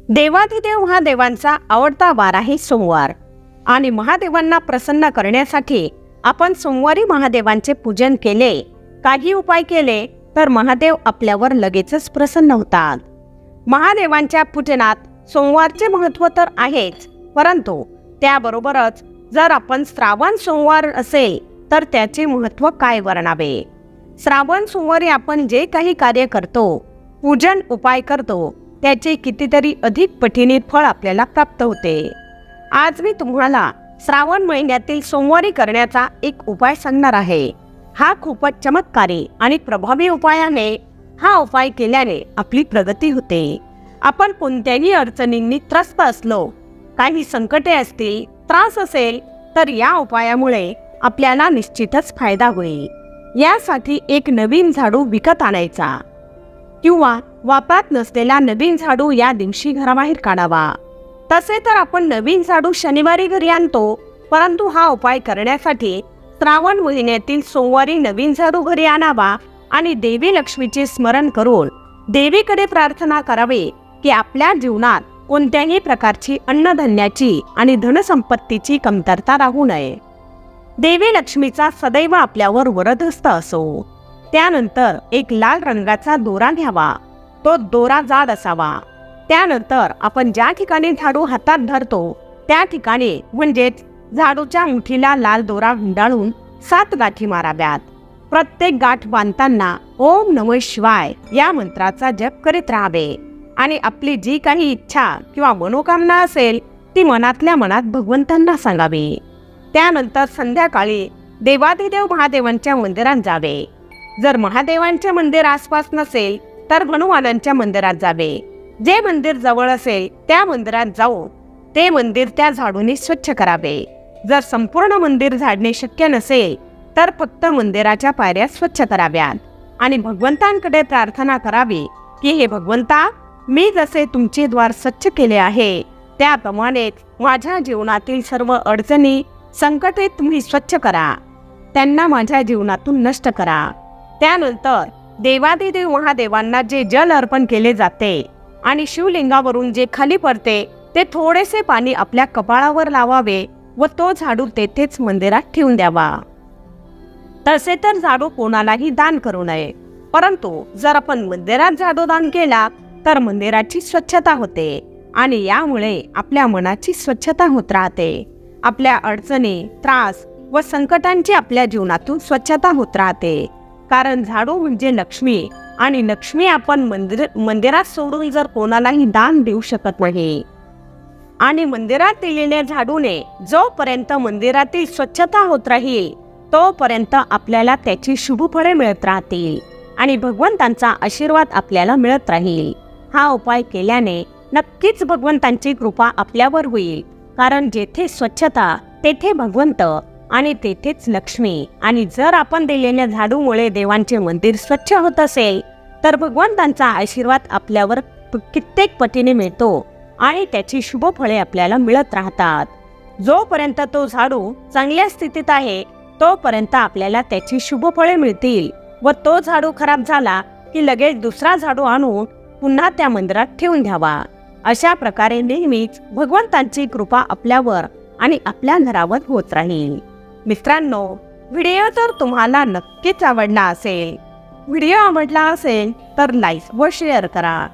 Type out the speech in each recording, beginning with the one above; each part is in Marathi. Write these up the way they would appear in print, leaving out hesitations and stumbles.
देवाधिदेव महादेवांचा आवडता वार आहे सोमवार आणि महादेवांना प्रसन्न करण्यासाठी आपण सोमवारी महादेवांचे पूजन केले, काही उपाय केले तर महादेव आपल्यावर लगेचच प्रसन्न होतात। महादेवांच्या पूजनात सोमवारचे महत्त्व तर आहेच, परंतु त्याबरोबरच जर आपण श्रावण सोमवार असेल तर त्याचे महत्त्व काय वर्णावे। श्रावण सोमवारी आपण जे काही कार्य करतो, पूजन उपाय करतो, त्याचे कितीतरी अधिक पटीने फळ आपल्याला प्राप्त होते। आज मी तुम्हाला श्रावण महिन्यातील सोमवारी करण्याचा एक उपाय सांगणार आहे। हा खूपच चमत्कारी आणि प्रभावी उपाय आहे। हा उपाय केल्याने आपली प्रगती होते। आपण कोणत्याही अडचणींनी त्रस्त असलो, काही संकटे असतील, त्रास असेल तर या उपायामुळे आपल्याला निश्चितच फायदा होईल। यासाठी एक नवीन झाडू विकत आणायचा किंवा वापरात नसलेला नवीन झाडू या दिवशी घराबाहेर काढावा। तसे तर आपण नवीन झाडू शनिवारी घरी आणतो, परंतु हा उपाय करण्यासाठी श्रावण महिन्यातील सोमवारी नवीन झाडू घरी आणावा आणि देवी लक्ष्मीचे स्मरण करून देवीकडे प्रार्थना करावी की आपल्या जीवनात कोणत्याही प्रकारची अन्नधान्याची आणि धनसंपत्तीची कमतरता राहू नये। देवी लक्ष्मीचा सदैव आपल्यावर वरदहस्त असो। त्यानंतर एक लाल रंगाचा दोरा घ्यावा, तो दोरा जाड असावा। त्यानंतर आपण ज्या ठिकाणी झाडू हातात धरतो त्या ठिकाणी म्हणजेच झाडूच्या मुठीला लाल दोरा गुंडाळून 7 गाठी माराव्यात। प्रत्येक गाठ बांधताना ओम नमः शिवाय या मंत्राचा जप करीत राहावे आणि आपली जी काही इच्छा किंवा मनोकामना असेल ती मनातल्या मनात भगवंतांना सांगावी। त्यानंतर संध्याकाळी देवाधिदेव महादेवांच्या मंदिरात जावे। जर महादेवांचे मंदिर आसपास नसेल तर हनुमानांच्या मंदिरात जावे। जे मंदिर जवळ असेल त्या मंदिरात जाऊन ते मंदिर त्या झाडूने स्वच्छ करावे। जर संपूर्ण मंदिर झाडणे शक्य नसेल तर फक्त मंदिराच्या पायऱ्या स्वच्छ कराव्यात आणि भगवंतांकडे प्रार्थना करावी की हे भगवंता, मी जसे तुमचे द्वार स्वच्छ केले आहे त्याप्रमाणे माझ्या जीवनातील सर्व अडचणी, संकटे तुम्ही स्वच्छ करा, त्यांना माझ्या जीवनातून नष्ट करा। त्यानंतर देवाधिदेव महादेवांना जे जल अर्पण केले जाते आणि शिवलिंगावरून जे खाली पडते ते थोडेसे पाणी आपल्या कपाळावर लावावे व तो झाडू तेथेच मंदिरात ठेवून द्यावा। तसे तर झाडू कोणालाही दान करू नये, परंतु जर आपण मंदिरात झाडू दान केला तर मंदिराची स्वच्छता होते आणि यामुळे आपल्या मनाची स्वच्छता होत राहते। आपल्या अडचणी, त्रास व संकटांची आपल्या जीवनातून स्वच्छता होत राहते। कारण झाडू म्हणजे लक्ष्मी आणि लक्ष्मी आपण मंदिरात सोडून जर कोणालाही दान देऊ शकत नाही। आणि मंदिरात दिलेल्या झाडूने जोपर्यंत मंदिरातील स्वच्छता होत राहील तोपर्यंत आपल्याला त्याची शुभ फळे मिळत राहतील आणि भगवंतांचा आशीर्वाद आपल्याला मिळत राहील। हा उपाय केल्याने नक्कीच भगवंतांची कृपा आपल्यावर होईल, कारण जेथे स्वच्छता तेथे भगवंत आणि तेथेच लक्ष्मी। आणि जर आपण दिलेल्या झाडूमुळे देवांचे मंदिर स्वच्छ होत असेल तर भगवंतांचा आशीर्वाद आपल्यावर कित्येक पटीने मिळतो आणि त्याची शुभ फळे आपल्याला मिळत राहतात। जोपर्यंत तो झाडू चांगल्या स्थितीत आहे तोपर्यंत आपल्याला त्याची शुभ फळे मिळतील व तो झाडू खराब झाला की लगेच दुसरा झाडू आणून पुन्हा त्या मंदिरात ठेवून द्यावा। अशा प्रकारे नेहमीच भगवंतांची कृपा आपल्यावर आणि आपल्या घरावर होत राहील। मित्रांनो, व्हिडिओ जर तुम्हाला नक्कीच आवडला असेल, व्हिडिओ आवडला असेल तर लाईक व शेअर करा।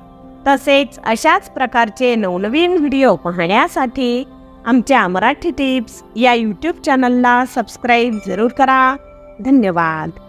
तसेच अशाच प्रकारचे नवनवीन व्हिडिओ पाहण्यासाठी आमच्या मराठी टिप्स या यूट्यूब चॅनलला सबस्क्राईब जरूर करा। धन्यवाद।